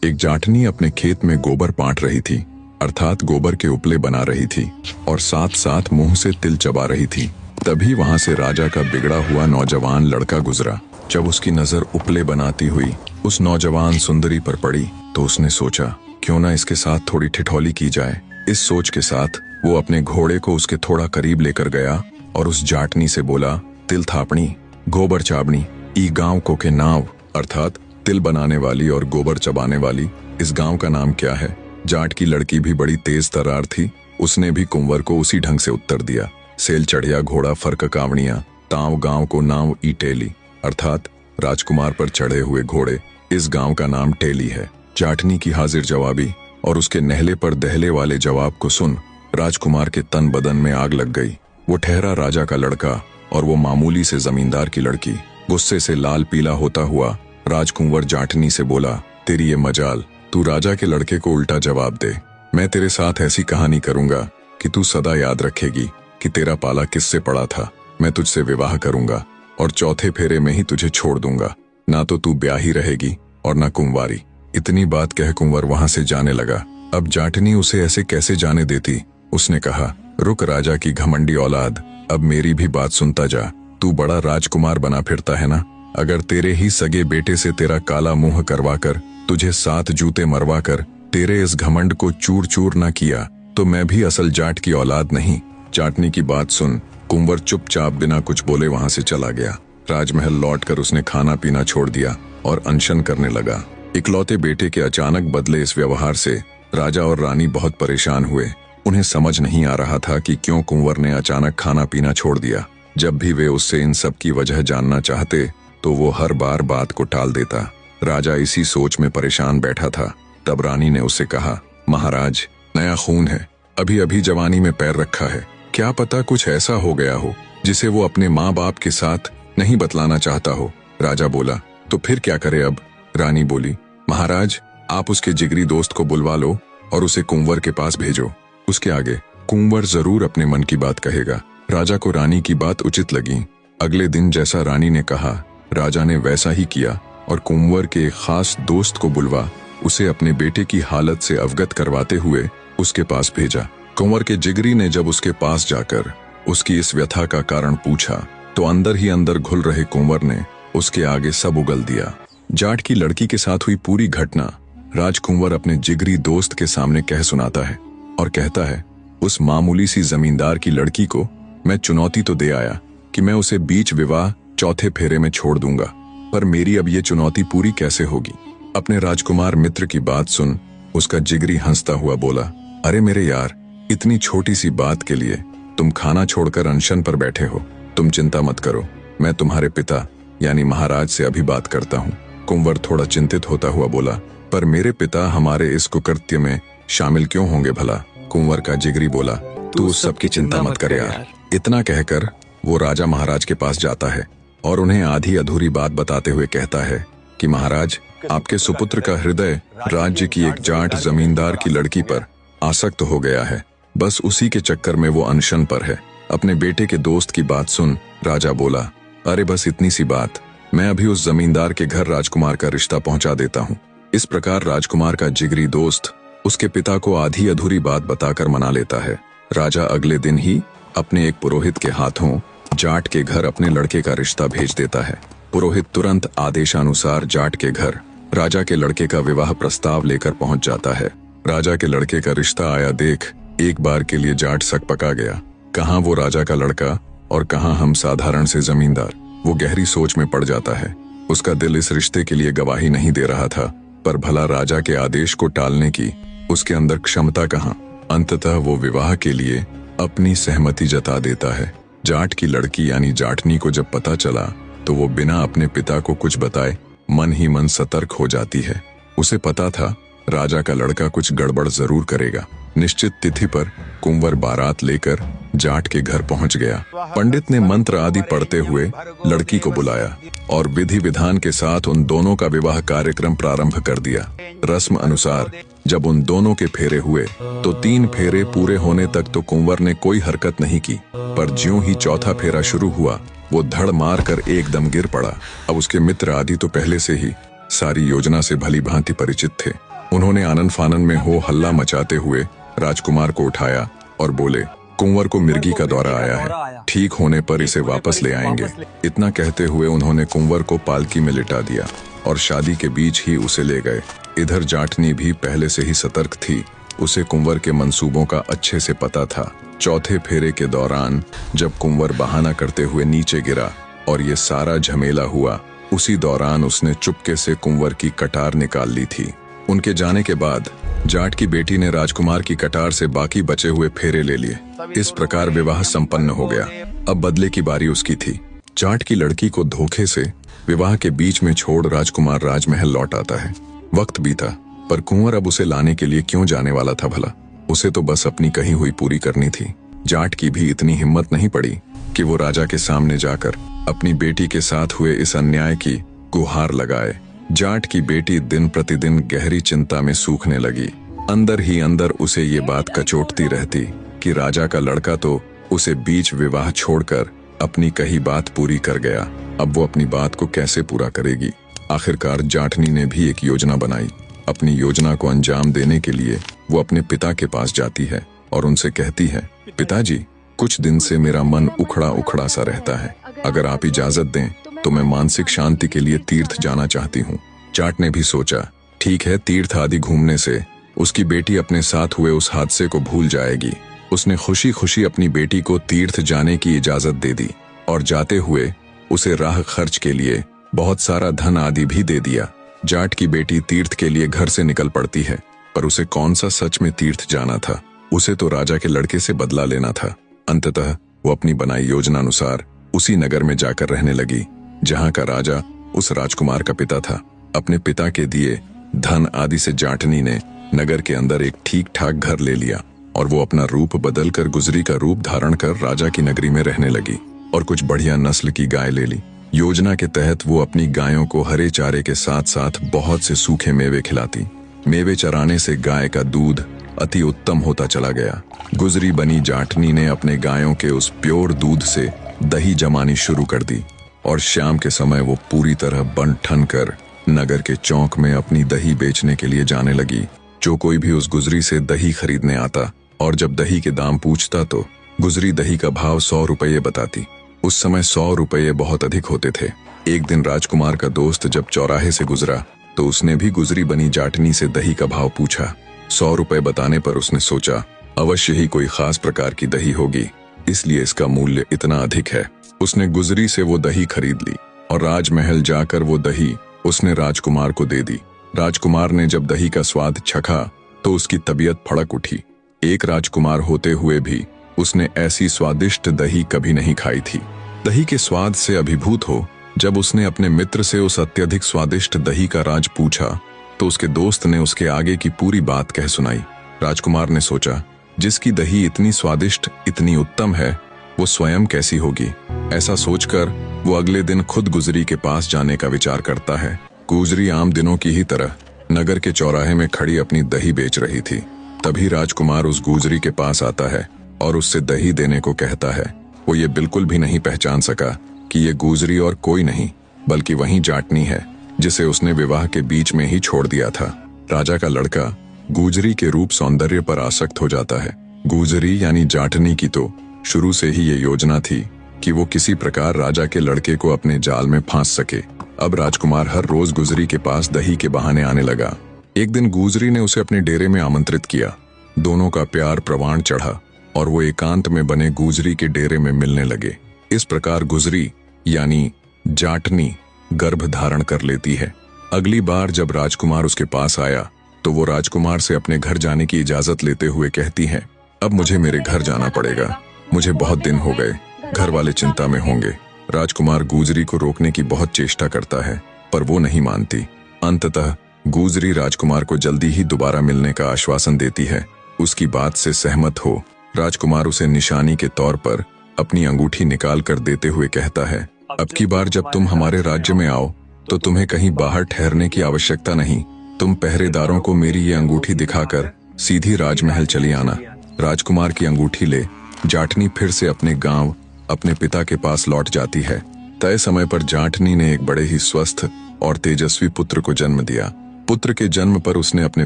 एक जाटनी अपने खेत में गोबर पाट रही थी, अर्थात गोबर के उपले बना रही थी और साथ साथ मुंह से तिल चबा रही थी। तभी वहां से राजा का बिगड़ा हुआ नौजवान लड़का गुजरा। जब उसकी नजर उपले बनाती हुई उस नौजवान सुंदरी पर पड़ी तो उसने सोचा, क्यों ना इसके साथ थोड़ी ठिठौली की जाए। इस सोच के साथ वो अपने घोड़े को उसके थोड़ा करीब लेकर गया और उस जाटनी से बोला, तिल थापणी, गोबर चाबणी, ई गांव को के नाव, अर्थात तिल बनाने वाली और गोबर चबाने वाली इस गांव का नाम क्या है। जाट की लड़की भी बड़ी तेज तरार थी, उसने भी कुंवर को उसी ढंग से उत्तर दिया, सेल चढ़िया घोड़ा फर्क कावड़िया, ताव गांव को नाम ई टेली, अर्थात राजकुमार पर चढ़े हुए घोड़े इस गांव का नाम टेली है। जाटनी की हाजिर जवाबी और उसके नहले पर दहले वाले जवाब को सुन राजकुमार के तन बदन में आग लग गई। वो ठहरा राजा का लड़का और वो मामूली से जमींदार की लड़की। गुस्से से लाल पीला होता हुआ राजकुंवर जाटनी से बोला, तेरी ये मजाल, तू राजा के लड़के को उल्टा जवाब दे। मैं तेरे साथ ऐसी कहानी करूंगा कि तू सदा याद रखेगी कि तेरा पाला किससे पड़ा था। मैं तुझसे विवाह करूंगा और चौथे फेरे में ही तुझे छोड़ दूंगा। ना तो तू ब्याही रहेगी और ना कुंवारी। इतनी बात कह कुंवर वहां से जाने लगा। अब जाटनी उसे ऐसे कैसे जाने देती। उसने कहा, रुक राजा की घमंडी औलाद, अब मेरी भी बात सुनता जा। तू बड़ा राजकुमार बना फिरता है ना। अगर तेरे ही सगे बेटे से तेरा काला मुंह करवाकर, तुझे 7 जूते मरवाकर तेरे इस घमंड को चूर चूर ना किया तो मैं भी असल जाट की औलाद नहीं। जाटनी की बात सुन कुंवर चुपचाप बिना कुछ बोले वहां से चला गया। राजमहल लौटकर उसने खाना पीना छोड़ दिया और अनशन करने लगा। इकलौते बेटे के अचानक बदले इस व्यवहार से राजा और रानी बहुत परेशान हुए। उन्हें समझ नहीं आ रहा था कि क्यों कुंवर ने अचानक खाना पीना छोड़ दिया। जब भी वे उससे इन सब की वजह जानना चाहते तो वो हर बार बात को टाल देता। राजा इसी सोच में परेशान बैठा था। तब रानी ने उससे कहा, महाराज, नया खून है, अभी अभी जवानी में पैर रखा है, क्या पता कुछ ऐसा हो गया हो जिसे वो अपने माँ बाप के साथ नहीं बतलाना चाहता हो। राजा बोला, तो फिर क्या करे अब। रानी बोली, महाराज, आप उसके जिगरी दोस्त को बुलवा लो और उसे कुंवर के पास भेजो। उसके आगे कुंवर जरूर अपने मन की बात कहेगा। राजा को रानी की बात उचित लगी। अगले दिन जैसा रानी ने कहा राजा ने वैसा ही किया और कुंवर के एक खास दोस्त को बुलवा उसे अपने बेटे की हालत से अवगत करवाते हुए उसके पास भेजा। कुंवर के जिगरी ने जब उसके पास जाकर उसकी इस व्यथा का कारण पूछा तो अंदर ही अंदर घुल रहे कुंवर ने उसके आगे सब उगल दिया। जाट की लड़की के साथ हुई पूरी घटना राजकुंवर अपने जिगरी दोस्त के सामने कह सुनाता है और कहता है, उस मामूली सी जमींदार की लड़की को मैं चुनौती तो दे आया कि मैं उसे बीच विवाह चौथे फेरे में छोड़ दूंगा, पर मेरी अब ये चुनौती पूरी कैसे होगी। अपने राजकुमार मित्र की बात सुन उसका जिगरी हंसता हुआ बोला, अरे मेरे यार, इतनी छोटी सी बात के लिए तुम खाना छोड़कर अनशन पर बैठे हो। तुम चिंता मत करो, मैं तुम्हारे पिता यानी महाराज से अभी बात करता हूँ। कुंवर थोड़ा चिंतित होता हुआ बोला, पर मेरे पिता हमारे इस कुकृत्य में शामिल क्यों होंगे भला। कुंवर का जिगरी बोला, तू उस सबकी चिंता मत कर यार। इतना कहकर वो राजा महाराज के पास जाता है और उन्हें आधी अधूरी बात बताते हुए कहता है कि महाराज, आपके सुपुत्र का हृदय राज्य की एक जाट जमींदार की लड़की पर आसक्त हो गया है। बस उसी के चक्कर में वो अनशन पर है। अपने बेटे के दोस्त की बात सुन राजा बोला, अरे बस इतनी सी बात, मैं अभी उस जमींदार के घर राजकुमार का रिश्ता पहुंचा देता हूँ। इस प्रकार राजकुमार का जिगरी दोस्त उसके पिता को आधी अधूरी बात बताकर मना लेता है। राजा अगले दिन ही अपने एक पुरोहित के हाथों जाट के घर अपने लड़के का रिश्ता भेज देता है। पुरोहित तुरंत आदेशानुसार जाट के घर राजा के लड़के का विवाह प्रस्ताव लेकर पहुंच जाता है। राजा के लड़के का रिश्ता आया देख एक बार के लिए जाट सक पका गया। कहाँ वो राजा का लड़का और कहाँ हम साधारण से जमींदार। वो गहरी सोच में पड़ जाता है। उसका दिल इस रिश्ते के लिए गवाही नहीं दे रहा था, पर भला राजा के आदेश को टालने की उसके अंदर क्षमता कहाँ। अंततः वो विवाह के लिए अपनी सहमति जता देता है। जाट की लड़की यानी जाटनी को जब पता चला तो वो बिना अपने पिता को कुछ बताए मन ही मन सतर्क हो जाती है। उसे पता था राजा का लड़का कुछ गड़बड़ जरूर करेगा। निश्चित तिथि पर कुंवर बारात लेकर जाट के घर पहुंच गया। पंडित ने मंत्र आदि पढ़ते हुए लड़की को बुलाया और विधि विधान के साथ उन दोनों का विवाह कार्यक्रम प्रारंभ कर दिया। रस्म अनुसार जब उन दोनों के फेरे हुए तो 3 फेरे पूरे होने तक तो कुंवर ने कोई हरकत नहीं की, पर ज्यों ही चौथा फेरा शुरू हुआ वो धड़ मार कर एकदम गिर पड़ा। अब उसके मित्र आदि तो पहले से ही सारी योजना से भली भांति परिचित थे। उन्होंने आनन फानन में हो हल्ला मचाते हुए राजकुमार को उठाया और बोले, कुंवर को मिर्गी का दौरा आया है, ठीक होने पर इसे वापस ले आएंगे। इतना कहते हुए उन्होंने कुंवर को पालकी में लिटा दिया और शादी के बीच ही उसे ले गए। इधर जाटनी भी पहले से ही सतर्क थी, उसे कुंवर के मंसूबों का अच्छे से पता था। चौथे फेरे के दौरान जब कुंवर बहाना करते हुए नीचे गिरा और ये सारा झमेला हुआ, उसी दौरान उसने चुपके से कुंवर की कटार निकाल ली थी। उनके जाने के बाद जाट की बेटी ने राजकुमार की कटार से बाकी बचे हुए फेरे ले लिए। इस प्रकार विवाह संपन्न हो गया। अब बदले की बारी उसकी थी। जाट की लड़की को धोखे से विवाह के बीच में छोड़ राजकुमार राजमहल लौट आता है। वक्त बीता, पर कुंवर अब उसे लाने के लिए क्यों जाने वाला था भला? उसे तो बस अपनी कही हुई पूरी करनी थी। जाट की भी इतनी हिम्मत नहीं पड़ी कि वो राजा के सामने जाकर अपनी बेटी के साथ हुए इस अन्याय की गुहार लगाए। जाट की बेटी दिन प्रतिदिन गहरी चिंता में सूखने लगी। अंदर ही अंदर उसे ये बात कचोटती रहती कि राजा का लड़का तो उसे बीच विवाह छोड़कर अपनी कही बात पूरी कर गया। अब वो अपनी बात को कैसे पूरा करेगी? आखिरकार जाटनी ने भी एक योजना बनाई। अपनी योजना को अंजाम देने के लिए वो अपने पिता के पास जाती है और उनसे कहती है, पिताजी, कुछ दिन से मेरा मन उखड़ा उखड़ा सा रहता है। अगर आप इजाजत दें तो मैं मानसिक शांति के लिए तीर्थ जाना चाहती हूँ। जाट ने भी सोचा, ठीक है, तीर्थ आदि घूमने से उसकी बेटी अपने साथ हुए उस हादसे को भूल जाएगी। उसने खुशी खुशी अपनी बेटी को तीर्थ जाने की इजाजत दे दी और जाते हुए उसे राह खर्च के लिए बहुत सारा धन आदि भी दे दिया। जाट की बेटी तीर्थ के लिए घर से निकल पड़ती है, पर उसे कौन सा सच में तीर्थ जाना था? उसे तो राजा के लड़के से बदला लेना था। अंततः वो अपनी बनाई योजना अनुसार उसी नगर में जाकर रहने लगी जहां का राजा उस राजकुमार का पिता था। अपने पिता के दिए धन आदि से जाटनी ने नगर के अंदर एक ठीक ठाक घर ले लिया और वो अपना रूप बदलकर गुजरी का रूप धारण कर राजा की नगरी में रहने लगी और कुछ बढ़िया नस्ल की गाय ले ली। योजना के तहत वो अपनी गायों को हरे चारे के साथ साथ बहुत से सूखे मेवे खिलाती। मेवे चराने से गाय का दूध अति उत्तम होता चला गया। गुजरी बनी जाटनी ने अपने गायों के उस प्योर दूध से दही जमानी शुरू कर दी और शाम के समय वो पूरी तरह बन ठन कर नगर के चौक में अपनी दही बेचने के लिए जाने लगी। जो कोई भी उस गुजरी से दही खरीदने आता और जब दही के दाम पूछता तो गुजरी दही का भाव 100 रुपये बताती। उस समय 100 रुपये बहुत अधिक होते थे। एक दिन राजकुमार का दोस्त जब चौराहे से गुजरा तो उसने भी गुजरी बनी जाटनी से दही का भाव पूछा। 100 रुपये बताने पर उसने सोचा, अवश्य ही कोई खास प्रकार की दही होगी, इसलिए इसका मूल्य इतना अधिक है। उसने गुजरी से वो दही खरीद ली और राजमहल जाकर वो दही उसने राजकुमार को दे दी। राजकुमार ने जब दही का स्वाद चखा तो उसकी तबीयत फड़क उठी। एक राजकुमार होते हुए भी उसने ऐसी स्वादिष्ट दही कभी नहीं खाई थी। दही के स्वाद से अभिभूत हो जब उसने अपने मित्र से उस अत्यधिक स्वादिष्ट दही का राज पूछा तो उसके दोस्त ने उसके आगे की पूरी बात कह सुनाई। राजकुमार ने सोचा, जिसकी दही इतनी स्वादिष्ट, इतनी उत्तम है, वो स्वयं कैसी होगी? ऐसा सोचकर वो अगले दिन खुद गुजरी के पास जाने का विचार करता है। गुजरी आम दिनों की ही तरह नगर के चौराहे में खड़ी अपनी दही बेच रही थी। तभी राजकुमार उस गुजरी के पास आता है और उससे दही देने को कहता है। वो ये बिल्कुल भी नहीं पहचान सका कि ये गुजरी और कोई नहीं बल्कि वही जाटनी है जिसे उसने विवाह के बीच में ही छोड़ दिया था। राजा का लड़का गुजरी के रूप सौंदर्य पर आसक्त हो जाता है। गुजरी यानी जाटनी की तो शुरू से ही ये योजना थी कि वो किसी प्रकार राजा के लड़के को अपने जाल में फांस सके। अब राजकुमार हर रोज गुजरी के पास दही के बहाने आने लगा। एक दिन गुजरी ने उसे अपने डेरे में आमंत्रित किया। दोनों का प्यार प्रवान चढ़ा और वो एकांत में बने गुजरी के डेरे में मिलने लगे। इस प्रकार गुजरी यानी जाटनी गर्भ धारण कर लेती है। अगली बार जब राजकुमार उसके पास आया तो वो राजकुमार से अपने घर जाने की इजाजत लेते हुए कहती है, अब मुझे मेरे घर जाना पड़ेगा, मुझे बहुत दिन हो गए, घर वाले चिंता में होंगे। राजकुमार गुजरी को रोकने की बहुत चेष्टा करता है पर वो नहीं मानती। अंततः गुजरी राजकुमार को जल्दी ही दोबारा मिलने का आश्वासन देती है। उसकी बात से सहमत हो राजकुमार उसे निशानी के तौर पर अपनी अंगूठी निकाल कर देते हुए कहता है, अब की बार जब तुम हमारे राज्य में आओ तो तुम्हें कहीं बाहर ठहरने की आवश्यकता नहीं। तुम पहरेदारों को मेरी ये अंगूठी दिखाकर सीधी राजमहल चली आना। राजकुमार की अंगूठी ले जाटनी फिर से अपने गांव अपने पिता के पास लौट जाती है। तय समय पर जाटनी ने एक बड़े ही स्वस्थ और तेजस्वी पुत्र को जन्म दिया। पुत्र के जन्म पर उसने अपने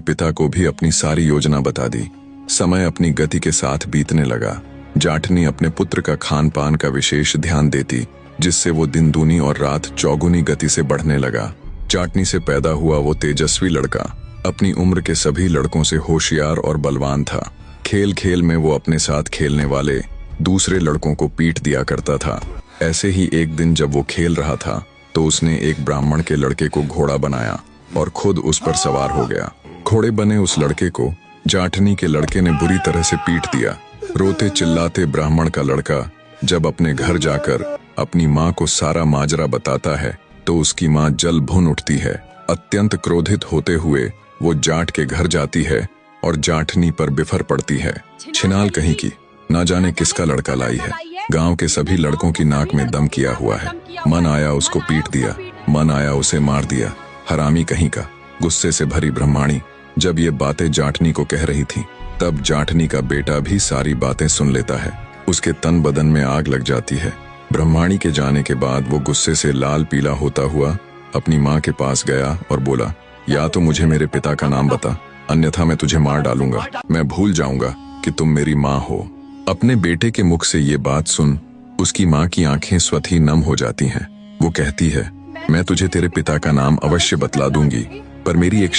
पिता को भी अपनी सारी योजना बता दी। समय अपनी गति के साथ बीतने लगा। जाटनी अपने पुत्र का खान पान का विशेष ध्यान देती, जिससे वो दिन दूनी और रात चौगुनी गति से बढ़ने लगा। जाटनी से पैदा हुआ वो तेजस्वी लड़का अपनी उम्र के सभी लड़कों से होशियार और बलवान था। खेल खेल में वो अपने साथ खेलने वाले दूसरे लड़कों को पीट दिया करता था। ऐसे ही एक दिन जब वो खेल रहा था तो उसने एक ब्राह्मण के लड़के को घोड़ा बनाया और खुद उस पर सवार हो गया। घोड़े बने उस लड़के को जाटनी के लड़के ने बुरी तरह से पीट दिया। रोते चिल्लाते ब्राह्मण का लड़का जब अपने घर जाकर अपनी माँ को सारा माजरा बताता है तो उसकी माँ जल भुन उठती है। अत्यंत क्रोधित होते हुए वो जाट के घर जाती है और जाटनी पर बिफर पड़ती है। छिनाल कहीं की, ना जाने किसका लड़का लाई है। गांव के सभी लड़कों की नाक में दम किया हुआ है। मन आया उसको पीट दिया, मन आया उसे मार दिया। हरामी कहीं का। गुस्से से भरी ब्रह्माणी जब ये बातें जाटनी को कह रही थी तब जाटनी का बेटा भी सारी बातें सुन लेता है। उसके तन बदन में आग लग जाती है। ब्रह्माणी के जाने के बाद वो गुस्से से लाल पीला होता हुआ अपनी माँ के पास गया और बोला, या तो मुझे मेरे पिता का नाम बता, अन्यथा मैं तुझे मार डालूंगा। मैं भूल जाऊंगा कि तुम मेरी माँ हो। अपने बेटे के मुख से ये बात सुन उसकी माँ की आंखें स्वतः ही नम हो जाती हैं। वो कहती है, मैं तुझे तेरे पिता का नाम अवश्य बतला दूंगी, पर मेरी एक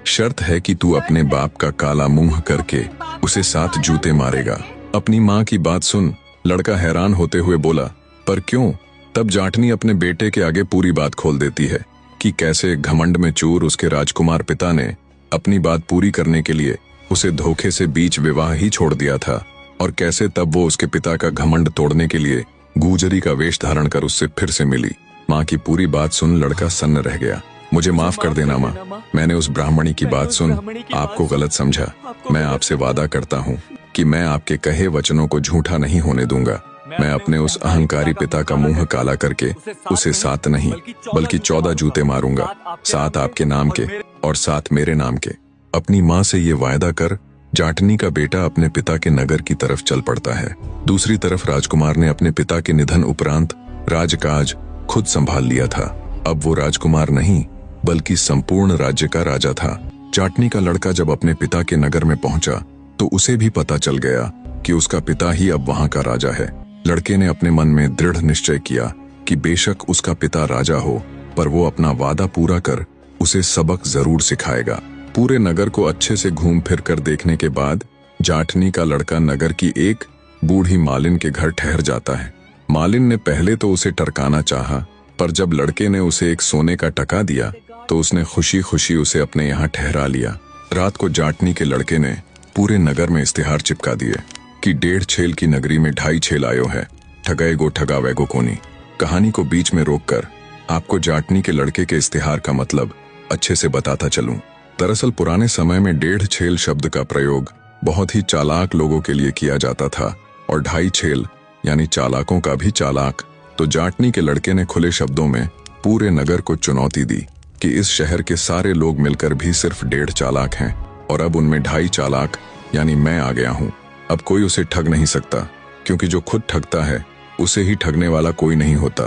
शर्त है कि तू अपने बाप का काला मुंह करके उसे 7 जूते मारेगा। अपनी माँ की बात सुन लड़का हैरान होते हुए बोला, पर क्यों? तब जाटनी अपने बेटे के आगे पूरी बात खोल देती है कि कैसे घमंड में चूर उसके राजकुमार पिता ने अपनी बात पूरी करने के लिए उसे धोखे से बीच विवाह ही छोड़ दिया था, और कैसे तब वो उसके पिता का घमंड तोड़ने के लिए गुजरी का वेश धारण कर उससे फिर से मिली। माँ की पूरी बात सुन लड़का सन्न रह गया। मुझे माफ कर देना माँ, मैंने उस ब्राह्मणी की बात सुन आपको गलत समझा। मैं आपसे वादा करता हूँ कि मैं आपके कहे वचनों को झूठा नहीं होने दूंगा। मैं अपने उस अहंकारी पिता का मुंह काला करके उसे 7 नहीं बल्कि 14 जूते मारूंगा, 7 आपके नाम के और 7 मेरे नाम के। अपनी माँ से ये वायदा कर जाटनी का बेटा अपने पिता के नगर की तरफ चल पड़ता है। दूसरी तरफ राजकुमार ने अपने पिता के निधन उपरांत राजकाज खुद संभाल लिया था। अब वो राजकुमार नहीं बल्कि संपूर्ण राज्य का राजा था। जाटनी का लड़का जब अपने पिता के नगर में पहुंचा तो उसे भी पता चल गया कि उसका पिता ही अब वहां का राजा है। लड़के ने अपने मन में दृढ़ निश्चय किया कि बेशक उसका पिता राजा हो, पर वो अपना वादा पूरा कर उसे सबक जरूर सिखाएगा। पूरे नगर को अच्छे से घूम फिर कर देखने के बाद जाटनी का लड़का नगर की एक बूढ़ी मालिन के घर ठहर जाता है। मालिन ने पहले तो उसे टरकाना चाहा, पर जब लड़के ने उसे एक सोने का टका दिया तो उसने खुशी खुशी उसे अपने यहाँ ठहरा लिया। रात को जाटनी के लड़के ने पूरे नगर में इश्तिहार चिपका दिए कि 1.5 छेल की नगरी में 2.5 छेल आयो है, ठगाए गो ठगा वैगो कोनी। कहानी को बीच में रोककर आपको जाटनी के लड़के के इश्तिहार का मतलब अच्छे से बताता चलूं। दरअसल पुराने समय में 1.5 छेल शब्द का प्रयोग बहुत ही चालाक लोगों के लिए किया जाता था, और 2.5 छेल यानी चालाकों का भी चालाक। तो जाटनी के लड़के ने खुले शब्दों में पूरे नगर को चुनौती दी कि इस शहर के सारे लोग मिलकर भी सिर्फ 1.5 चालाक हैं, और अब उनमें 2.5 चालाक यानी मैं आ गया हूँ। अब कोई उसे ठग नहीं सकता, क्योंकि जो खुद ठगता है उसे ही ठगने वाला कोई नहीं होता।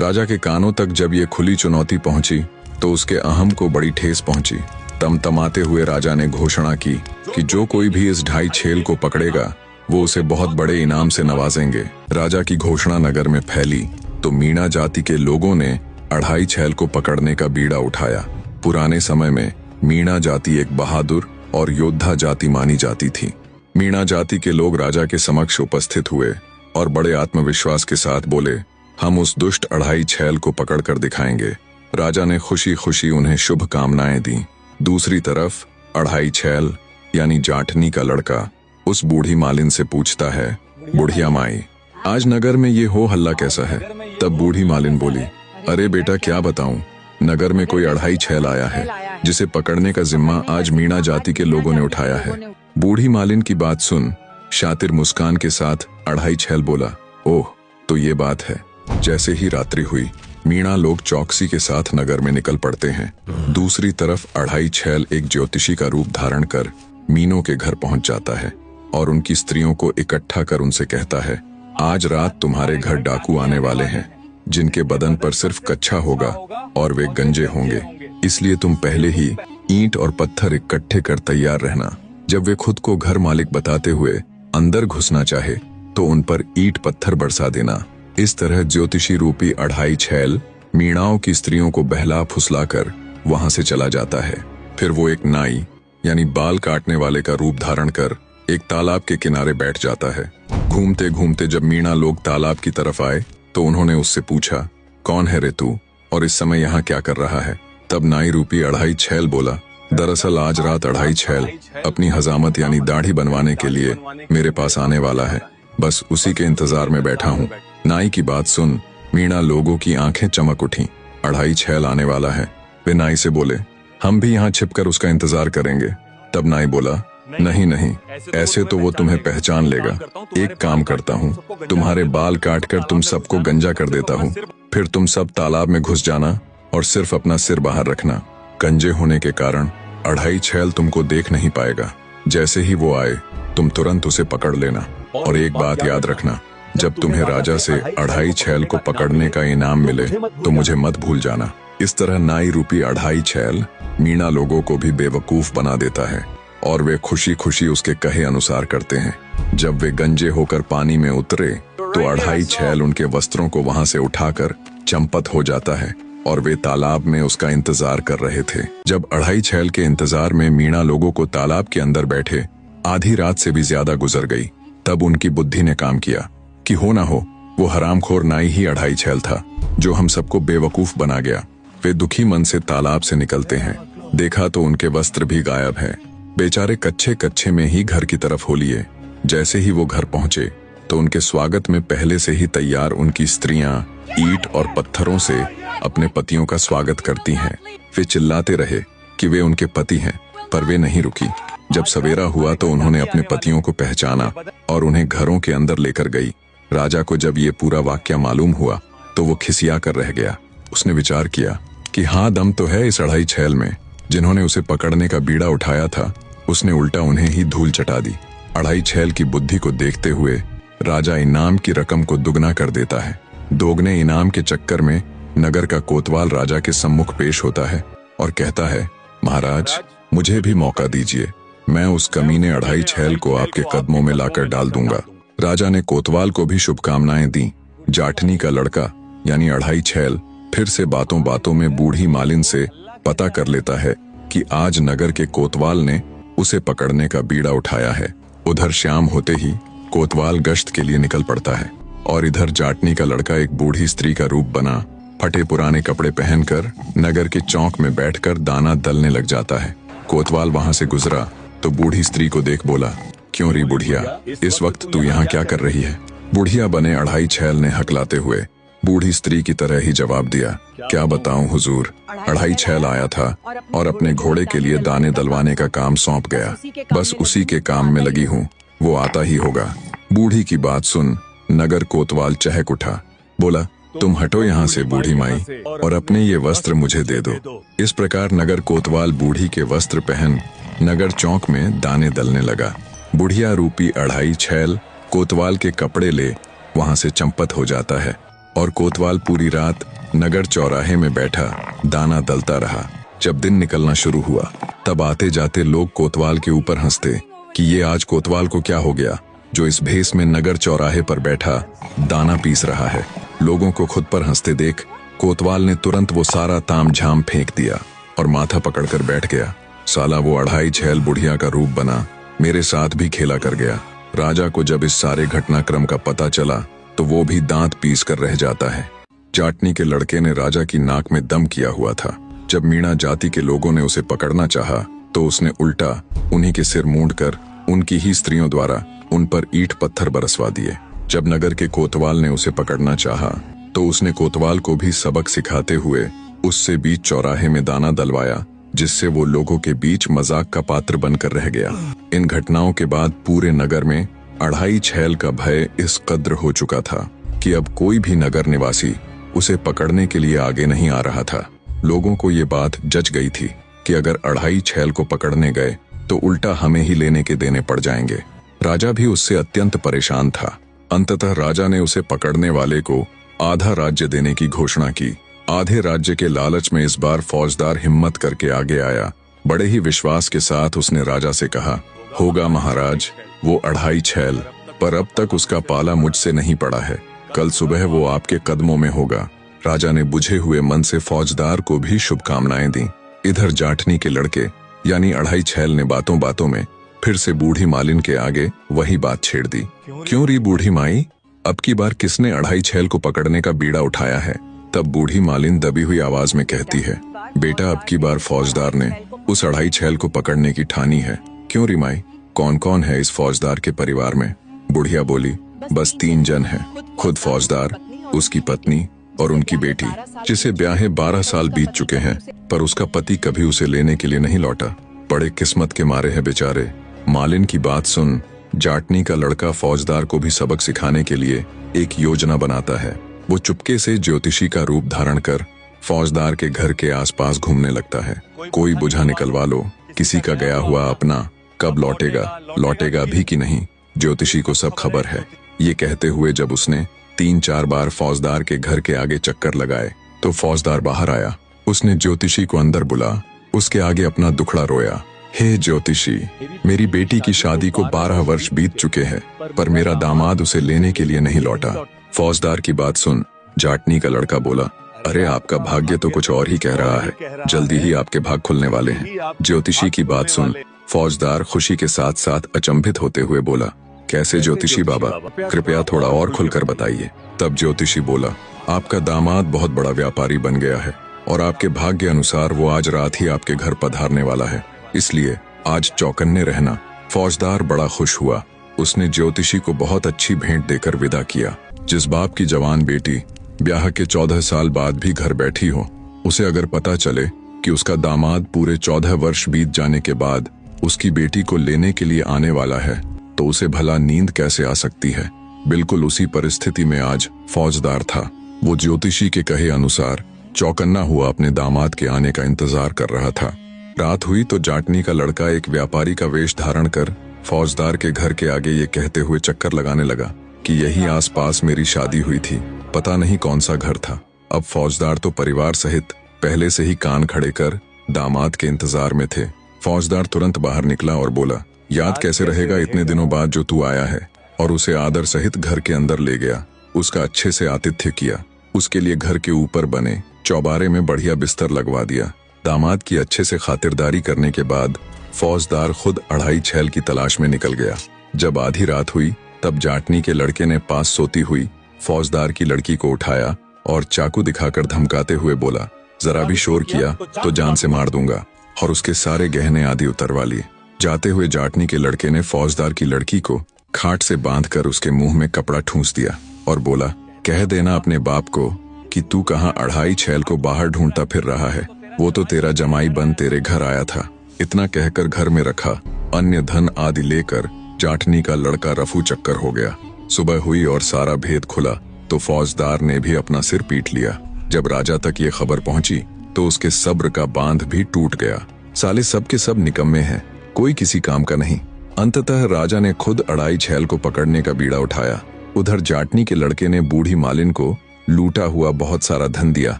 राजा के कानों तक जब ये खुली चुनौती पहुंची तो उसके अहम को बड़ी ठेस पहुंची। तमतमाते हुए राजा ने घोषणा की कि जो कोई भी इस 2.5 छेल को पकड़ेगा वो उसे बहुत बड़े इनाम से नवाजेंगे। राजा की घोषणा नगर में फैली तो मीणा जाति के लोगों ने 2.5 छेल को पकड़ने का बीड़ा उठाया। पुराने समय में मीणा जाति एक बहादुर और योद्धा जाति मानी जाती थी। मीणा जाति के लोग राजा के समक्ष उपस्थित हुए और बड़े आत्मविश्वास के साथ बोले, हम उस दुष्ट 2.5 छेल को पकड़ कर दिखाएंगे। राजा ने खुशी खुशी उन्हें शुभ कामनाएं दी। दूसरी तरफ 2.5 छेल यानी जाटनी का लड़का उस बूढ़ी मालिन से पूछता है, बुढ़िया माई, आज नगर में ये हो हल्ला कैसा है? तब बूढ़ी मालिन बोली, अरे बेटा क्या बताऊं, नगर में कोई 2.5 छेल आया है जिसे पकड़ने का जिम्मा आज मीणा जाति के लोगों ने उठाया है। बूढ़ी मालिन की बात सुन शातिर मुस्कान के साथ 2.5 छेल बोला, ओह तो ये बात है। जैसे ही रात्रि हुई मीणा लोग चौकसी के साथ नगर में निकल पड़ते हैं। दूसरी तरफ 2.5 छेल एक ज्योतिषी का रूप धारण कर मीनों के घर पहुंच जाता है और उनकी स्त्रियों को इकट्ठा कर उनसे कहता है, आज रात तुम्हारे घर डाकू आने वाले हैं जिनके बदन पर सिर्फ कच्छा होगा और वे गंजे होंगे। इसलिए तुम पहले ही ईंट और पत्थर इकट्ठे कर तैयार रहना। जब वे खुद को घर मालिक बताते हुए अंदर घुसना चाहे तो उन पर ईंट पत्थर बरसा देना। इस तरह ज्योतिषी रूपी अढ़ाई छैल मीणाओं की स्त्रियों को बहला फुसलाकर वहां से चला जाता है। फिर वो एक नाई यानी बाल काटने वाले का रूप धारण कर एक तालाब के किनारे बैठ जाता है। घूमते घूमते जब मीणा लोग तालाब की तरफ आए तो उन्होंने उससे पूछा, कौन है रे तू और इस समय यहाँ क्या कर रहा है? तब नाई रूपी अढ़ाई छैल बोला, दरअसल आज रात अढ़ाई छैल अपनी हजामत यानी दाढ़ी बनवाने के लिए मेरे पास आने वाला है, बस उसी के इंतजार में बैठा हूँ। नाई की बात सुन मीणा लोगों की आंखें चमक उठी। अढ़ाई छैल आने वाला है। वे नाई से बोले, हम भी यहाँ छिपकर उसका इंतजार करेंगे। तब नाई बोला, नहीं नहीं, ऐसे तो वो तुम्हें पहचान लेगा। एक काम करता हूँ, तुम्हारे बाल काटकर तुम सबको गंजा कर देता हूँ, फिर तुम सब तालाब में घुस जाना और सिर्फ अपना सिर बाहर रखना। गंजे होने के कारण अढ़ाई छैल तुमको देख नहीं पाएगा। जैसे ही वो आए तुम तुरंत उसे पकड़ लेना। और एक बात याद रखना, जब तुम्हें राजा से अढ़ाई छैल को पकड़ने का इनाम मिले तो मुझे मत भूल जाना। इस तरह नाई रूपी अढ़ाई छैल मीणा लोगों को भी बेवकूफ बना देता है और वे खुशी खुशी उसके कहे अनुसार करते हैं। जब वे गंजे होकर पानी में उतरे तो अढ़ाई छैल उनके वस्त्रों को वहां से उठाकर चंपत हो जाता है और वे तालाब में उसका इंतजार कर रहे थे। जब अढ़ाई छैल के इंतजार में मीणा लोगों को तालाब के अंदर बैठे आधी रात से भी ज्यादा गुजर गई, तब उनकी बुद्धि ने काम किया कि हो ना हो वो हरामखोर नाई ही अढ़ाई छैल था जो हम सबको बेवकूफ बना गया। वे दुखी मन से तालाब से निकलते हैं। देखा तो उनके वस्त्र भी गायब हैं। बेचारे कच्चे कच्चे में ही घर की तरफ हो लिए। जैसे ही वो घर पहुंचे तो उनके स्वागत में पहले से ही तैयार उनकी स्त्रियां ईंट और पत्थरों से अपने पतियों का स्वागत करती हैं। वे चिल्लाते रहे कि वे उनके पति हैं, पर वे नहीं रुकी। जब सवेरा हुआ तो उन्होंने अपने पतियों को पहचाना और उन्हें घरों के अंदर लेकर गई। राजा को जब ये पूरा वाक्या मालूम हुआ तो वो खिसिया कर रह गया। उसने विचार किया कि हाँ, दम तो है इस अढ़ाई छैल में। जिन्होंने उसे पकड़ने का बीड़ा उठाया था उसने उल्टा उन्हें ही धूल चटा दी। अढ़ाई छैल की बुद्धि को देखते हुए राजा इनाम की रकम को दुगना कर देता है। दोगने इनाम के चक्कर में नगर का कोतवाल राजा के सम्मुख पेश होता है और कहता है, महाराज मुझे भी मौका दीजिए, मैं उस कमीने अढ़ाई छैल को आपके कदमों में लाकर डाल दूंगा। राजा ने कोतवाल को भी शुभकामनाएं दी। जाठनी का लड़का यानी अढ़ाई छैल फिर से बातों बातों में बूढ़ी मालिन से पता कर लेता है कि आज नगर के कोतवाल ने उसे पकड़ने का बीड़ा उठाया है। उधर शाम होते ही कोतवाल गश्त के लिए निकल पड़ता है और इधर जाटनी का लड़का एक बूढ़ी स्त्री का रूप बना फटे पुराने कपड़े पहनकर नगर के चौक में बैठकर दाना दलने लग जाता है। कोतवाल वहां से गुजरा तो बूढ़ी स्त्री को देख बोला, क्यों री बुढ़िया, इस वक्त तू यहाँ क्या कर रही है? बुढ़िया बने अढ़ाई छैल ने हकलाते हुए बूढ़ी स्त्री की तरह ही जवाब दिया, क्या बताऊं हुजूर, अढ़ाई छैल आया था और अपने घोड़े के लिए दाने दलवाने का काम सौंप गया। बस उसी के काम में लगी हूँ, वो आता ही होगा। बूढ़ी की बात सुन नगर कोतवाल चहक उठा। बोला, तुम हटो यहाँ से बूढ़ी माई और अपने ये वस्त्र मुझे दे दो। इस प्रकार नगर कोतवाल बूढ़ी के वस्त्र पहन नगर चौक में दाने दलने लगा। बुढ़िया रूपी अढ़ाई छैल कोतवाल के कपड़े ले वहां से चंपत हो जाता है और कोतवाल पूरी रात नगर चौराहे में बैठा दाना दलता रहा। जब दिन निकलना शुरू हुआ तब आते जाते लोग कोतवाल के ऊपर हंसते कि ये आज कोतवाल को क्या हो गया जो इस भेष में नगर चौराहे पर बैठा दाना पीस रहा है। लोगों को खुद पर हंसते देख कोतवाल ने तुरंत वो सारा ताम झाम फेंक दिया और माथा पकड़कर बैठ गया। साला वो अढ़ाई छैल बुढ़िया का रूप बना मेरे साथ भी खेला कर गया। राजा को जब इस सारे घटनाक्रम का पता चला तो वो भी दांत पीस कर रह जाता है। जाटनी के लड़के ने राजा की नाक में दम किया हुआ था। जब मीणा जाति के लोगों ने उसे पकड़ना चाहा तो उसने उल्टा उन्हीं के सिर मूंडकर उनकी ही स्त्रियों द्वारा उन पर ईंट पत्थर बरसवा दिए। जब नगर के कोतवाल ने उसे पकड़ना चाहा तो उसने कोतवाल को भी सबक सिखाते हुए उससे बीच चौराहे में दाना दलवाया, जिससे वो लोगों के बीच मजाक का पात्र बनकर रह गया। इन घटनाओं के बाद पूरे नगर में अढ़ाई छैल का भय इस कद्र हो चुका था कि अब कोई भी नगर निवासी उसे पकड़ने के लिए आगे नहीं आ रहा था। लोगों को ये बात जच गई थी कि अगर अढ़ाई छैल को पकड़ने गए तो उल्टा हमें ही लेने के देने पड़ जाएंगे। राजा भी उससे अत्यंत परेशान था। अंततः राजा ने उसे पकड़ने वाले को आधा राज्य देने की घोषणा की। आधे राज्य के लालच में इस बार फौजदार हिम्मत करके आगे आया। बड़े ही विश्वास के साथ उसने राजा से कहा, होगा महाराज, वो 2.5 छैल, पर अब तक उसका पाला मुझसे नहीं पड़ा है। कल सुबह वो आपके कदमों में होगा। राजा ने बुझे हुए मन से फौजदार को भी शुभकामनाएं दी। इधर जाटनी के लड़के यानी 2.5 छैल ने बातों बातों में फिर से बूढ़ी मालिन के आगे वही बात छेड़ दी। क्यों री बूढ़ी माई, अब की बार किसने 2.5 छैल को पकड़ने का बीड़ा उठाया है? तब बूढ़ी मालिन दबी हुई आवाज में कहती है, बेटा अब की बार फौजदार ने उस 2.5 छैल को पकड़ने की ठानी है। क्यों री माई, कौन कौन है इस फौजदार के परिवार में? बुढ़िया बोली, बस 3 जन हैं, खुद फौजदार, उसकी पत्नी और उनकी बेटी, जिसे ब्याहे 12 साल बीत चुके हैं, पर उसका पति कभी उसे लेने के लिए नहीं लौटा। बड़े किस्मत के मारे हैं बेचारे। मालिन की बात सुन जाटनी का लड़का फौजदार को भी सबक सिखाने के लिए एक योजना बनाता है। वो चुपके से ज्योतिषी का रूप धारण कर फौजदार के घर के आसपास घूमने लगता है। कोई बुझा निकलवा लो, किसी का गया हुआ अपना कब लौटेगा भी कि नहीं, ज्योतिषी को सब खबर है। ये कहते हुए जब उसने 3-4 बार फौजदार के घर के आगे चक्कर लगाए तो फौजदार बाहर आया। उसने ज्योतिषी को अंदर बुला उसके आगे अपना दुखड़ा रोया। हे ज्योतिषी, मेरी बेटी की शादी को 12 वर्ष बीत चुके हैं, पर मेरा दामाद उसे लेने के लिए नहीं लौटा। फौजदार की बात सुन जाटनी का लड़का बोला, अरे आपका भाग्य तो कुछ और ही कह रहा है, जल्दी ही आपके भाग खुलने वाले हैं। ज्योतिषी की बात सुन फौजदार खुशी के साथ साथ अचंभित होते हुए बोला, कैसे ज्योतिषी बाबा, कृपया थोड़ा और खुलकर बताइए। तब ज्योतिषी बोला, आपका दामाद बहुत बड़ा व्यापारी बन गया है और आपके भाग्य अनुसार वो आज रात ही आपके घर पधारने वाला है, इसलिए आज चौकन्ने रहना। फौजदार बड़ा खुश हुआ। उसने ज्योतिषी को बहुत अच्छी भेंट देकर विदा किया। जिस बाप की जवान बेटी ब्याह के 14 साल बाद भी घर बैठी हो, उसे अगर पता चले कि उसका दामाद पूरे 14 वर्ष बीत जाने के बाद उसकी बेटी को लेने के लिए आने वाला है, तो उसे भला नींद कैसे आ सकती है। बिल्कुल उसी परिस्थिति में आज फौजदार था। वो ज्योतिषी के कहे अनुसार चौकन्ना हुआ अपने दामाद के आने का इंतजार कर रहा था। रात हुई तो जाटनी का लड़का एक व्यापारी का वेश धारण कर फौजदार के घर के आगे ये कहते हुए चक्कर लगाने लगा कि यही आसपास मेरी शादी हुई थी। पता नहीं कौन सा घर था। अब फौजदार तो परिवार सहित पहले से ही कान खड़े कर दामाद के इंतजार में थे। फौजदार तुरंत बाहर निकला और बोला, याद कैसे रहेगा इतने दिनों बाद जो तू आया है, और उसे आदर सहित घर के अंदर ले गया। उसका अच्छे से आतिथ्य किया। उसके लिए घर के ऊपर बने चौबारे में बढ़िया बिस्तर लगवा दिया। दामाद की अच्छे से खातिरदारी करने के बाद फौजदार खुद 2.5 छैल की तलाश में निकल गया। जब आधी रात हुई तब जाटनी के लड़के ने पास सोती हुई फौजदार की लड़की को उठाया और चाकू दिखाकर धमकाते हुए बोला, जरा भी शोर किया तो जान से मार दूंगा, और उसके सारे गहने आदि उतरवा लिए। जाते हुए जाटनी के लड़के ने फौजदार की लड़की को खाट से बांधकर उसके मुंह में कपड़ा ठूंस दिया और बोला, कह देना अपने बाप को कि तू कहाँ 2.5 छैल को बाहर ढूंढता फिर रहा है। वो तो तेरा जमाई बन तेरे घर आया था। इतना कहकर घर में रखा अन्य धन आदि लेकर जाटनी का लड़का रफू चक्कर हो गया। सुबह हुई और सारा भेद खुला तो फौजदार ने भी अपना सिर पीट लिया। जब राजा तक ये खबर पहुंची तो उसके सब्र का बांध भी टूट गया। साले सब के सब निकम्मे हैं, कोई किसी काम का नहीं। अंततः राजा ने खुद 2.5 छैल को पकड़ने का बीड़ा उठाया। उधर जाटनी के लड़के ने बूढ़ी मालिन को लूटा हुआ बहुत सारा धन दिया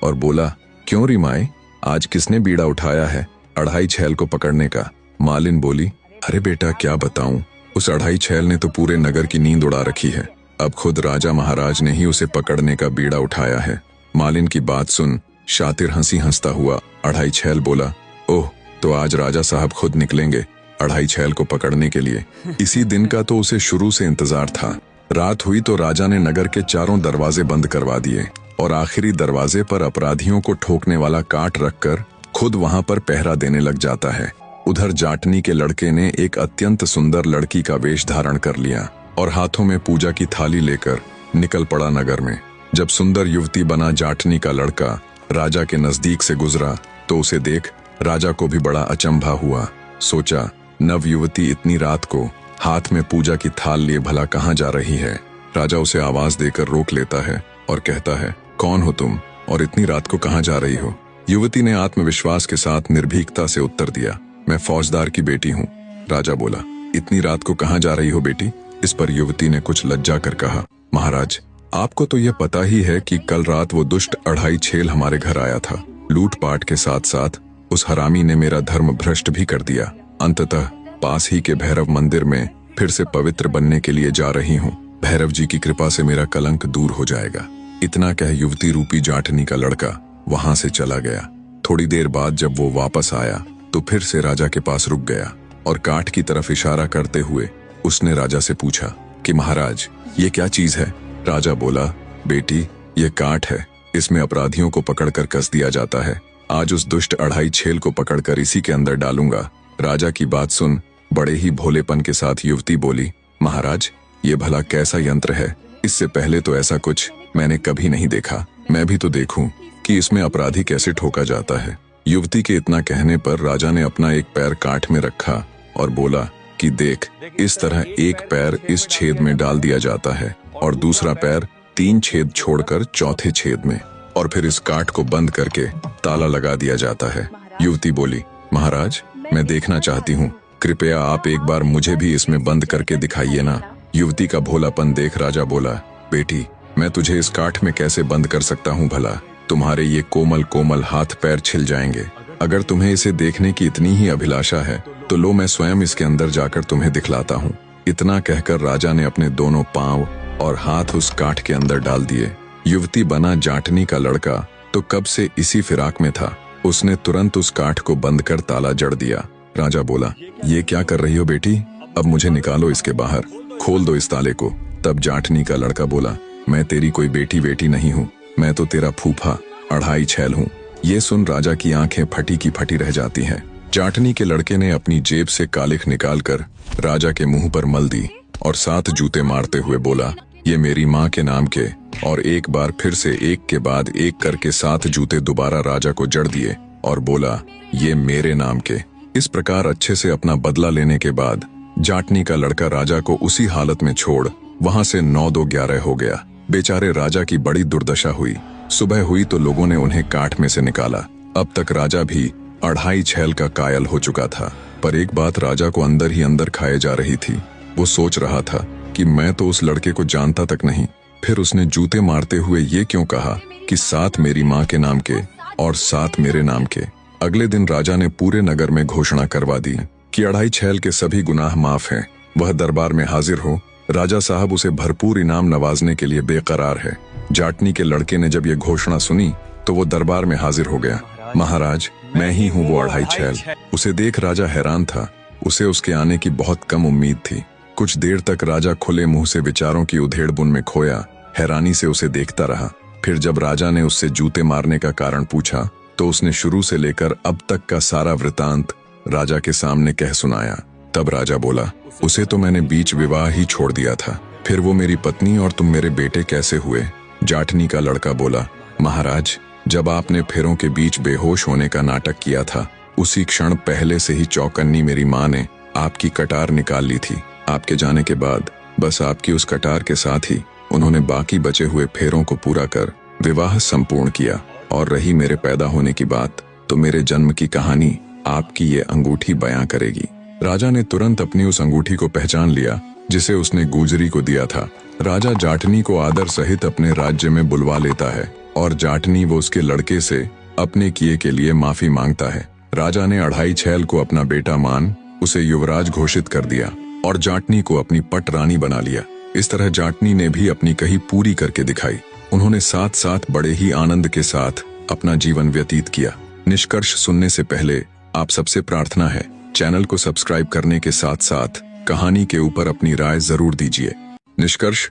और बोला, क्यों री माए, आज किसने बीड़ा उठाया है 2.5 छैल को पकड़ने का? मालिन बोली, अरे बेटा क्या बताऊं, उस 2.5 छैल ने तो पूरे नगर की नींद उड़ा रखी है। अब खुद राजा महाराज ने ही उसे पकड़ने का बीड़ा उठाया है। मालिन की बात सुन शातिर हंसी हंसता हुआ 2.5 छैल बोला, ओह, तो आज राजा साहब खुद निकलेंगे 2.5 छैल को पकड़ने के लिए। इसी दिन का तो उसे शुरू से इंतजार था। रात हुई तो राजा ने नगर के चारों दरवाजे बंद करवा दिए और आखिरी दरवाजे पर अपराधियों को ठोकने वाला काट रखकर खुद वहां पर पहरा देने लग जाता है। उधर जाटनी के लड़के ने एक अत्यंत सुंदर लड़की का वेश धारण कर लिया और हाथों में पूजा की थाली लेकर निकल पड़ा नगर में। जब सुंदर युवती बना जाटनी का लड़का राजा के नजदीक से गुजरा तो उसे देख राजा को भी बड़ा अचंभा हुआ। सोचा, नव युवती इतनी रात को हाथ में पूजा की थाल लिए भला कहाँ जा रही है। राजा उसे आवाज देकर रोक लेता है और कहता है, कौन हो तुम और इतनी रात को कहाँ जा रही हो? युवती ने आत्मविश्वास के साथ निर्भीकता से उत्तर दिया, मैं फौजदार की बेटी हूँ। राजा बोला, इतनी रात को कहाँ जा रही हो बेटी? इस पर युवती ने कुछ लज्जा कर कहा, महाराज आपको तो यह पता ही है कि कल रात वो दुष्ट अढ़ाई छेल हमारे घर आया था। लूटपाट के साथ साथ उस हरामी ने मेरा धर्म भ्रष्ट भी कर दिया। अंततः पास ही के भैरव मंदिर में फिर से पवित्र बनने के लिए जा रही हूँ। भैरव जी की कृपा से मेरा कलंक दूर हो जाएगा। इतना कह युवती रूपी जाटनी का लड़का वहां से चला गया। थोड़ी देर बाद जब वो वापस आया तो फिर से राजा के पास रुक गया और काठ की तरफ इशारा करते हुए उसने राजा से पूछा कि महाराज ये क्या चीज है। राजा बोला, बेटी ये काठ है, इसमें अपराधियों को पकड़कर कस दिया जाता है। आज उस दुष्ट अढ़ाई छेल को पकड़कर इसी के अंदर डालूंगा। राजा की बात सुन बड़े ही भोलेपन के साथ युवती बोली, महाराज ये भला कैसा यंत्र है, इससे पहले तो ऐसा कुछ मैंने कभी नहीं देखा। मैं भी तो देखूं कि इसमें अपराधी कैसे ठोका जाता है। युवती के इतना कहने पर राजा ने अपना एक पैर काठ में रखा और बोला कि देख, इस तरह एक पैर इस छेद में डाल दिया जाता है और दूसरा पैर 3 छेद छोड़कर चौथे छेद में, और फिर इस काठ को बंद करके ताला लगा दिया जाता है। युवती बोली, महाराज मैं देखना चाहती हूँ, कृपया आप एक बार मुझे भी इसमें बंद करके दिखाइए ना। युवती का भोलापन देख राजा बोला, बेटी मैं तुझे इस काठ में कैसे बंद कर सकता हूँ भला, तुम्हारे ये कोमल कोमल हाथ पैर छिल जाएंगे। अगर तुम्हें इसे देखने की इतनी ही अभिलाषा है तो लो मैं स्वयं इसके अंदर जाकर तुम्हें दिखलाता हूँ। इतना कहकर राजा ने अपने दोनों पांव और हाथ उस काठ के अंदर डाल दिए। युवती बना जाटनी का लड़का तो कब से इसी फिराक में था। उसने तुरंत उस काठ को बंद कर ताला जड़ दिया। राजा बोला, ये क्या कर रही हो बेटी, अब मुझे निकालो इसके बाहर, खोल दो इस ताले को। तब जाटनी का लड़का बोला, मैं तेरी कोई बेटी बेटी नहीं हूँ, मैं तो तेरा फूफा अढ़ाई छेल हूँ। ये सुन राजा की आंखें फटी की फटी रह जाती हैं। जाटनी के लड़के ने अपनी जेब से कालिख निकालकर राजा के मुंह पर मल दी और 7 जूते मारते हुए बोला, ये मेरी माँ के नाम के। और एक बार फिर से एक के बाद एक करके 7 जूते दोबारा राजा को जड़ दिए और बोला, ये मेरे नाम के। इस प्रकार अच्छे से अपना बदला लेने के बाद जाटनी का लड़का राजा को उसी हालत में छोड़ वहां से 9-2-11 हो गया। बेचारे राजा की बड़ी दुर्दशा हुई। सुबह हुई तो लोगों ने उन्हें काठ में से निकाला। अब तक राजा भी अढ़ाई छेल का कायल हो चुका था, पर एक बात राजा को अंदर ही अंदर खाए जा रही थी। वो सोच रहा था कि मैं तो उस लड़के को जानता तक नहीं, फिर उसने जूते मारते हुए ये क्यों कहा कि 7 मेरी माँ के नाम के और 7 मेरे नाम के। अगले दिन राजा ने पूरे नगर में घोषणा करवा दी कि अढ़ाई छेल के सभी गुनाह माफ हैं। वह दरबार में हाजिर हो, राजा साहब उसे भरपूर इनाम नवाजने के लिए बेकरार है। जाटनी के लड़के ने जब ये घोषणा सुनी तो वो दरबार में हाजिर हो गया। महाराज मैं ही हूँ वो अढ़ाई छेल। उसे देख राजा हैरान था। उसे उसके आने की बहुत कम उम्मीद थी। कुछ देर तक राजा खुले मुंह से विचारों की उधेड़-बुन में खोया हैरानी से उसे देखता रहा। फिर जब राजा ने उससे जूते मारने का कारण पूछा तो उसने शुरू से लेकर अब तक का सारा वृतांत राजा के सामने कह सुनाया। तब राजा बोला, उसे तो मैंने बीच विवाह ही छोड़ दिया था, फिर वो मेरी पत्नी और तुम मेरे बेटे कैसे हुए। जाटनी का लड़का बोला, महाराज जब आपने फेरों के बीच बेहोश होने का नाटक किया था उसी क्षण पहले से ही चौकन्नी मेरी माँ ने आपकी कटार निकाल ली थी। आपके जाने के बाद बस आपकी उस कटार के साथ ही उन्होंने बाकी बचे हुए फेरों को पूरा कर विवाह संपूर्ण किया। और रही मेरे पैदा होने की बात तो मेरे जन्म की कहानी आपकी ये अंगूठी बयां करेगी। राजा ने तुरंत अपनी उस अंगूठी को पहचान लिया जिसे उसने गुजरी को दिया था। राजा जाटनी को आदर सहित अपने राज्य में बुलवा लेता है और जाटनी वो उसके लड़के से अपने किए के लिए माफी मांगता है। राजा ने अढ़ाई छेल को अपना बेटा मान उसे युवराज घोषित कर दिया और जाटनी को अपनी पट रानी बना लिया। इस तरह जाटनी ने भी अपनी कही पूरी करके दिखाई। उन्होंने साथ साथ बड़े ही आनंद के साथ अपना जीवन व्यतीत किया। निष्कर्ष सुनने से पहले आप सबसे प्रार्थना है, चैनल को सब्सक्राइब करने के साथ साथ कहानी के ऊपर अपनी राय जरूर दीजिए। निष्कर्ष,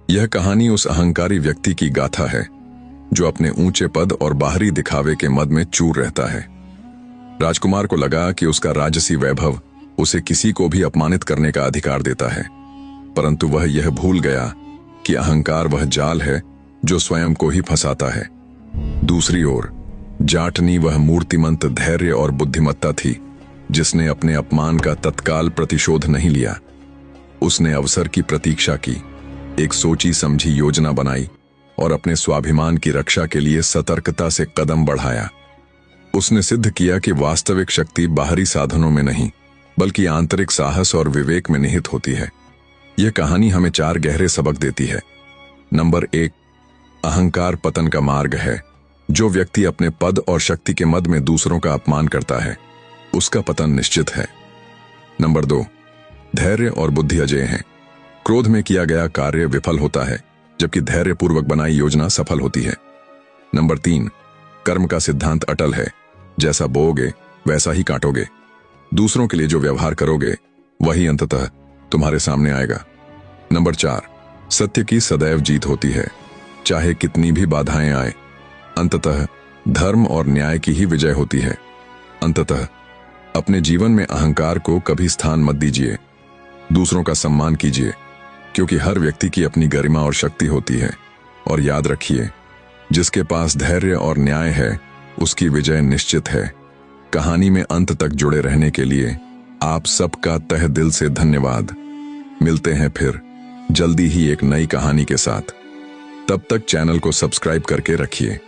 यह कहानी उस अहंकारी व्यक्ति की गाथा है जो अपने ऊंचे पद और बाहरी दिखावे के मद में चूर रहता है। राजकुमार को लगा कि उसका राजसी वैभव उसे किसी को भी अपमानित करने का अधिकार देता है, परंतु वह यह भूल गया कि अहंकार वह जाल है जो स्वयं को ही फंसाता है। दूसरी ओर जाटनी वह मूर्तिमंत धैर्य और बुद्धिमत्ता थी जिसने अपने अपमान का तत्काल प्रतिशोध नहीं लिया। उसने अवसर की प्रतीक्षा की, एक सोची समझी योजना बनाई और अपने स्वाभिमान की रक्षा के लिए सतर्कता से कदम बढ़ाया। उसने सिद्ध किया कि वास्तविक शक्ति बाहरी साधनों में नहीं बल्कि आंतरिक साहस और विवेक में निहित होती है। यह कहानी हमें 4 गहरे सबक देती है। नंबर 1, अहंकार पतन का मार्ग है। जो व्यक्ति अपने पद और शक्ति के मद में दूसरों का अपमान करता है, उसका पतन निश्चित है। नंबर 2, धैर्य और बुद्धि अजेय हैं। क्रोध में किया गया कार्य विफल होता है, जबकि धैर्यपूर्वक बनाई योजना सफल होती है। नंबर 3, कर्म का सिद्धांत अटल है। जैसा बोओगे वैसा ही काटोगे। दूसरों के लिए जो व्यवहार करोगे वही अंततः तुम्हारे सामने आएगा। नंबर 4, सत्य की सदैव जीत होती है। चाहे कितनी भी बाधाएं आए, अंततः धर्म और न्याय की ही विजय होती है। अंततः अपने जीवन में अहंकार को कभी स्थान मत दीजिए। दूसरों का सम्मान कीजिए, क्योंकि हर व्यक्ति की अपनी गरिमा और शक्ति होती है। और याद रखिए, जिसके पास धैर्य और न्याय है, उसकी विजय निश्चित है। कहानी में अंत तक जुड़े रहने के लिए आप सबका तहे दिल से धन्यवाद। मिलते हैं फिर जल्दी ही एक नई कहानी के साथ। तब तक चैनल को सब्सक्राइब करके रखिए।